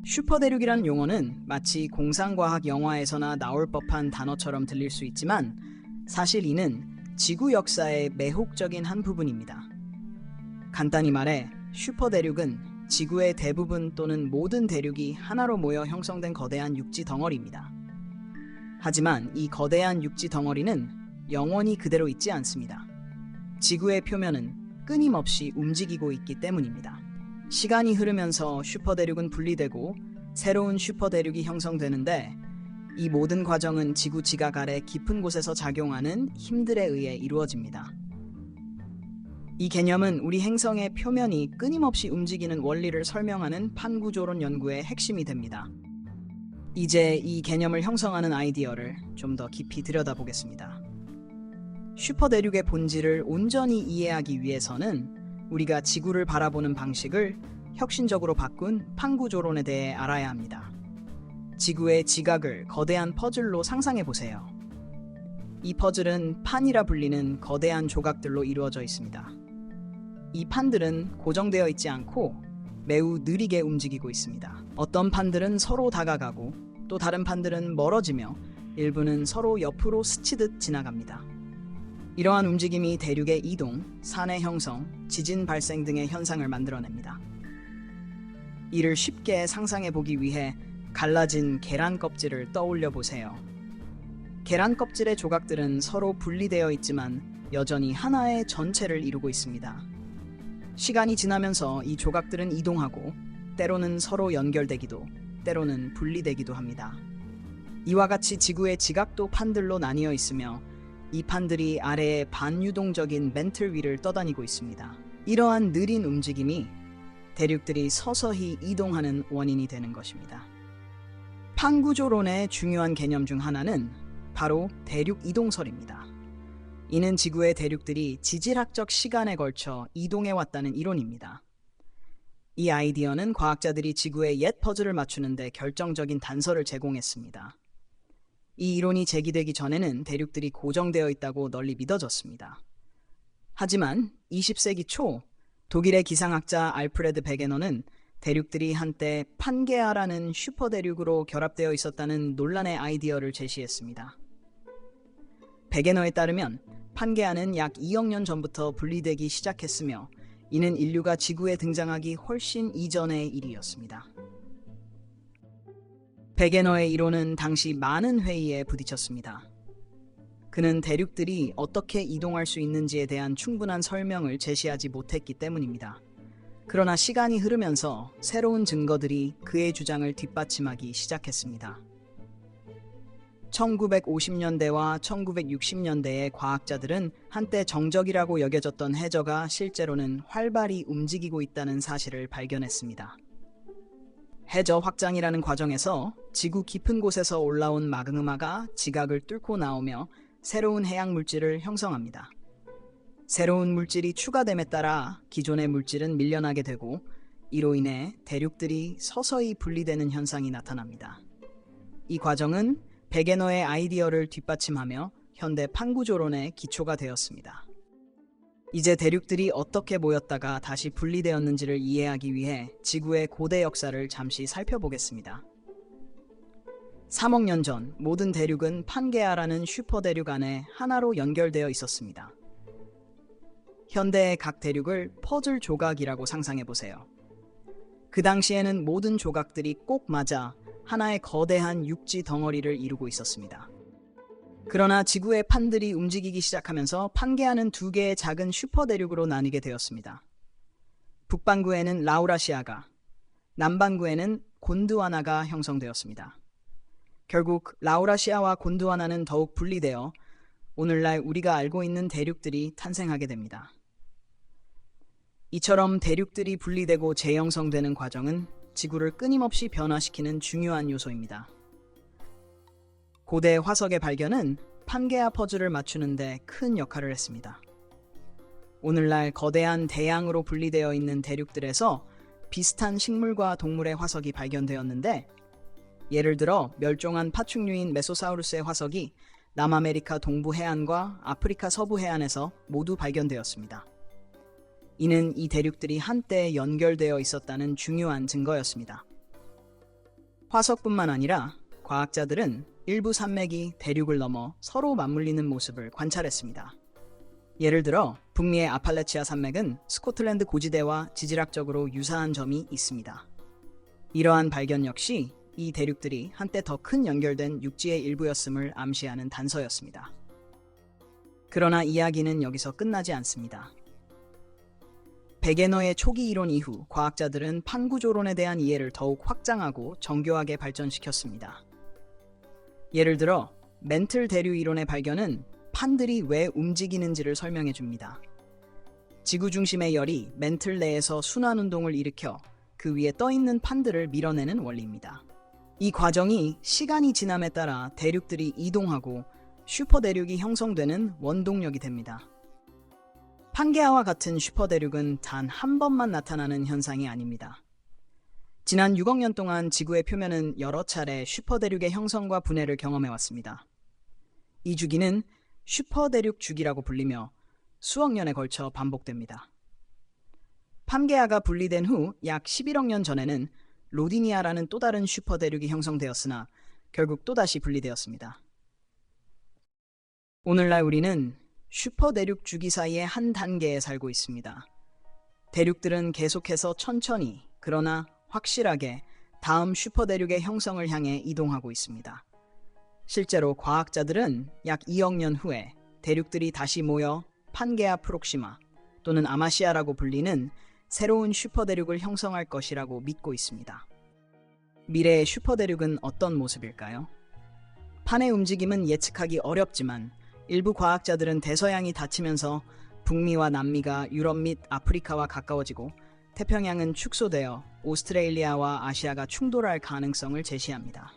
슈퍼대륙이란 용어는 마치 공상과학 영화에서나 나올 법한 단어처럼 들릴 수 있지만 사실 이는 지구 역사의 매혹적인 한 부분입니다. 간단히 말해 슈퍼대륙은 지구의 대부분 또는 모든 대륙이 하나로 모여 형성된 거대한 육지 덩어리입니다. 하지만 이 거대한 육지 덩어리는 영원히 그대로 있지 않습니다. 지구의 표면은 끊임없이 움직이고 있기 때문입니다. 시간이 흐르면서 슈퍼대륙은 분리되고 새로운 슈퍼대륙이 형성되는데 이 모든 과정은 지구 지각 아래 깊은 곳에서 작용하는 힘들에 의해 이루어집니다. 이 개념은 우리 행성의 표면이 끊임없이 움직이는 원리를 설명하는 판구조론 연구의 핵심이 됩니다. 이제 이 개념을 형성하는 아이디어를 좀 더 깊이 들여다보겠습니다. 슈퍼대륙의 본질을 온전히 이해하기 위해서는 우리가 지구를 바라보는 방식을 혁신적으로 바꾼 판구조론에 대해 알아야 합니다. 지구의 지각을 거대한 퍼즐로 상상해 보세요. 이 퍼즐은 판이라 불리는 거대한 조각들로 이루어져 있습니다. 이 판들은 고정되어 있지 않고 매우 느리게 움직이고 있습니다. 어떤 판들은 서로 다가가고 또 다른 판들은 멀어지며 일부는 서로 옆으로 스치듯 지나갑니다. 이러한 움직임이 대륙의 이동, 산의 형성, 지진 발생 등의 현상을 만들어냅니다. 이를 쉽게 상상해 보기 위해 갈라진 계란 껍질을 떠올려 보세요. 계란 껍질의 조각들은 서로 분리되어 있지만 여전히 하나의 전체를 이루고 있습니다. 시간이 지나면서 이 조각들은 이동하고 때로는 서로 연결되기도, 때로는 분리되기도 합니다. 이와 같이 지구의 지각도 판들로 나뉘어 있으며 이 판들이 아래의 반유동적인 맨틀 위를 떠다니고 있습니다. 이러한 느린 움직임이 대륙들이 서서히 이동하는 원인이 되는 것입니다. 판구조론의 중요한 개념 중 하나는 바로 대륙 이동설입니다. 이는 지구의 대륙들이 지질학적 시간에 걸쳐 이동해 왔다는 이론입니다. 이 아이디어는 과학자들이 지구의 옛 퍼즐을 맞추는데 결정적인 단서를 제공했습니다. 이 이론이 제기되기 전에는 대륙들이 고정되어 있다고 널리 믿어졌습니다. 하지만 20세기 초 독일의 기상학자 알프레드 베게너는 대륙들이 한때 판게아라는 슈퍼대륙으로 결합되어 있었다는 논란의 아이디어를 제시했습니다. 베게너에 따르면 판게아는 약 2억 년 전부터 분리되기 시작했으며 이는 인류가 지구에 등장하기 훨씬 이전의 일이었습니다. 베게너의 이론은 당시 많은 회의에 부딪혔습니다. 그는 대륙들이 어떻게 이동할 수 있는지에 대한 충분한 설명을 제시하지 못했기 때문입니다. 그러나 시간이 흐르면서 새로운 증거들이 그의 주장을 뒷받침하기 시작했습니다. 1950년대와 1960년대의 과학자들은 한때 정적이라고 여겨졌던 해저가 실제로는 활발히 움직이고 있다는 사실을 발견했습니다. 해저 확장이라는 과정에서 지구 깊은 곳에서 올라온 마그마가 지각을 뚫고 나오며 새로운 해양 물질을 형성합니다. 새로운 물질이 추가됨에 따라 기존의 물질은 밀려나게 되고 이로 인해 대륙들이 서서히 분리되는 현상이 나타납니다. 이 과정은 베게너의 아이디어를 뒷받침하며 현대 판구조론의 기초가 되었습니다. 이제 대륙들이 어떻게 모였다가 다시 분리되었는지를 이해하기 위해 지구의 고대 역사를 잠시 살펴보겠습니다. 3억 년 전 모든 대륙은 판게아라는 슈퍼대륙 안에 하나로 연결되어 있었습니다. 현대의 각 대륙을 퍼즐 조각이라고 상상해 보세요. 그 당시에는 모든 조각들이 꼭 맞아 하나의 거대한 육지 덩어리를 이루고 있었습니다. 그러나 지구의 판들이 움직이기 시작하면서 판게아는 두 개의 작은 슈퍼대륙으로 나뉘게 되었습니다. 북반구에는 라우라시아가, 남반구에는 곤드와나가 형성되었습니다. 결국 라우라시아와 곤드와나는 더욱 분리되어 오늘날 우리가 알고 있는 대륙들이 탄생하게 됩니다. 이처럼 대륙들이 분리되고 재형성되는 과정은 지구를 끊임없이 변화시키는 중요한 요소입니다. 고대 화석의 발견은 판게아 퍼즐을 맞추는 데 큰 역할을 했습니다. 오늘날 거대한 대양으로 분리되어 있는 대륙들에서 비슷한 식물과 동물의 화석이 발견되었는데 예를 들어 멸종한 파충류인 메소사우루스의 화석이 남아메리카 동부 해안과 아프리카 서부 해안에서 모두 발견되었습니다. 이는 이 대륙들이 한때 연결되어 있었다는 중요한 증거였습니다. 화석뿐만 아니라 과학자들은 일부 산맥이 대륙을 넘어 서로 맞물리는 모습을 관찰했습니다. 예를 들어 북미의 아팔레치아 산맥은 스코틀랜드 고지대와 지질학적으로 유사한 점이 있습니다. 이러한 발견 역시 이 대륙들이 한때 더 큰 연결된 육지의 일부였음을 암시하는 단서였습니다. 그러나 이야기는 여기서 끝나지 않습니다. 베게너의 초기 이론 이후 과학자들은 판구조론에 대한 이해를 더욱 확장하고 정교하게 발전시켰습니다. 예를 들어 멘틀 대류 이론의 발견은 판들이 왜 움직이는지를 설명해 줍니다. 지구 중심의 열이 멘틀 내에서 순환 운동을 일으켜 그 위에 떠 있는 판들을 밀어내는 원리입니다. 이 과정이 시간이 지남에 따라 대륙들이 이동하고 슈퍼대륙이 형성되는 원동력이 됩니다. 판게아와 같은 슈퍼대륙은 단 한 번만 나타나는 현상이 아닙니다. 지난 6억 년 동안 지구의 표면은 여러 차례 슈퍼대륙의 형성과 분해를 경험해왔습니다. 이 주기는 슈퍼대륙 주기라고 불리며 수억 년에 걸쳐 반복됩니다. 판게아가 분리된 후 약 11억 년 전에는 로디니아라는 또 다른 슈퍼대륙이 형성되었으나 결국 또다시 분리되었습니다. 오늘날 우리는 슈퍼대륙 주기 사이의 한 단계에 살고 있습니다. 대륙들은 계속해서 천천히 그러나 확실하게 다음 슈퍼대륙의 형성을 향해 이동하고 있습니다. 실제로 과학자들은 약 2억 년 후에 대륙들이 다시 모여 판게아 프록시마 또는 아마시아라고 불리는 새로운 슈퍼대륙을 형성할 것이라고 믿고 있습니다. 미래의 슈퍼대륙은 어떤 모습일까요? 판의 움직임은 예측하기 어렵지만 일부 과학자들은 대서양이 닫히면서 북미와 남미가 유럽 및 아프리카와 가까워지고 태평양은 축소되어 오스트레일리아와 아시아가 충돌할 가능성을 제시합니다.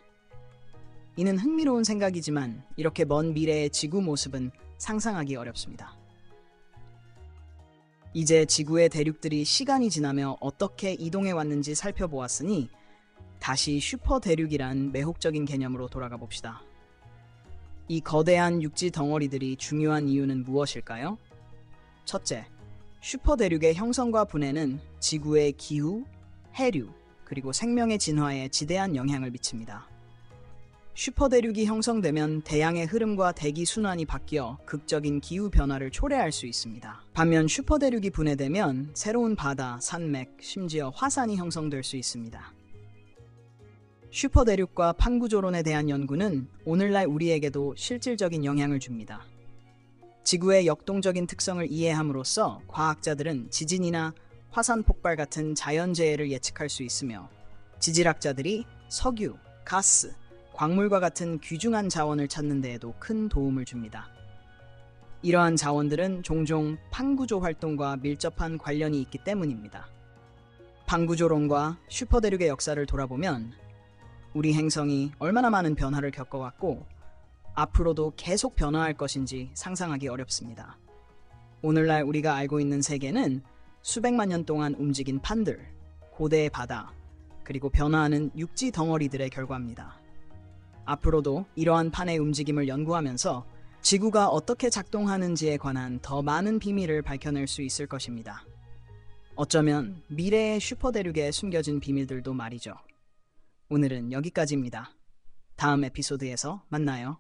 이는 흥미로운 생각이지만 이렇게 먼 미래의 지구 모습은 상상하기 어렵습니다. 이제 지구의 대륙들이 시간이 지나며 어떻게 이동해 왔는지 살펴보았으니 다시 슈퍼대륙이란 매혹적인 개념으로 돌아가 봅시다. 이 거대한 육지 덩어리들이 중요한 이유는 무엇일까요? 첫째, 슈퍼대륙의 형성과 분해는 지구의 기후, 해류, 그리고 생명의 진화에 지대한 영향을 미칩니다. 슈퍼대륙이 형성되면 대양의 흐름과 대기 순환이 바뀌어 극적인 기후 변화를 초래할 수 있습니다. 반면 슈퍼대륙이 분해되면 새로운 바다, 산맥, 심지어 화산이 형성될 수 있습니다. 슈퍼대륙과 판구조론에 대한 연구는 오늘날 우리에게도 실질적인 영향을 줍니다. 지구의 역동적인 특성을 이해함으로써 과학자들은 지진이나 화산 폭발 같은 자연재해를 예측할 수 있으며 지질학자들이 석유, 가스, 광물과 같은 귀중한 자원을 찾는 데에도 큰 도움을 줍니다. 이러한 자원들은 종종 판구조 활동과 밀접한 관련이 있기 때문입니다. 판구조론과 슈퍼대륙의 역사를 돌아보면 우리 행성이 얼마나 많은 변화를 겪어왔고 앞으로도 계속 변화할 것인지 상상하기 어렵습니다. 오늘날 우리가 알고 있는 세계는 수백만 년 동안 움직인 판들, 고대의 바다, 그리고 변화하는 육지 덩어리들의 결과입니다. 앞으로도 이러한 판의 움직임을 연구하면서 지구가 어떻게 작동하는지에 관한 더 많은 비밀을 밝혀낼 수 있을 것입니다. 어쩌면 미래의 슈퍼대륙에 숨겨진 비밀들도 말이죠. 오늘은 여기까지입니다. 다음 에피소드에서 만나요.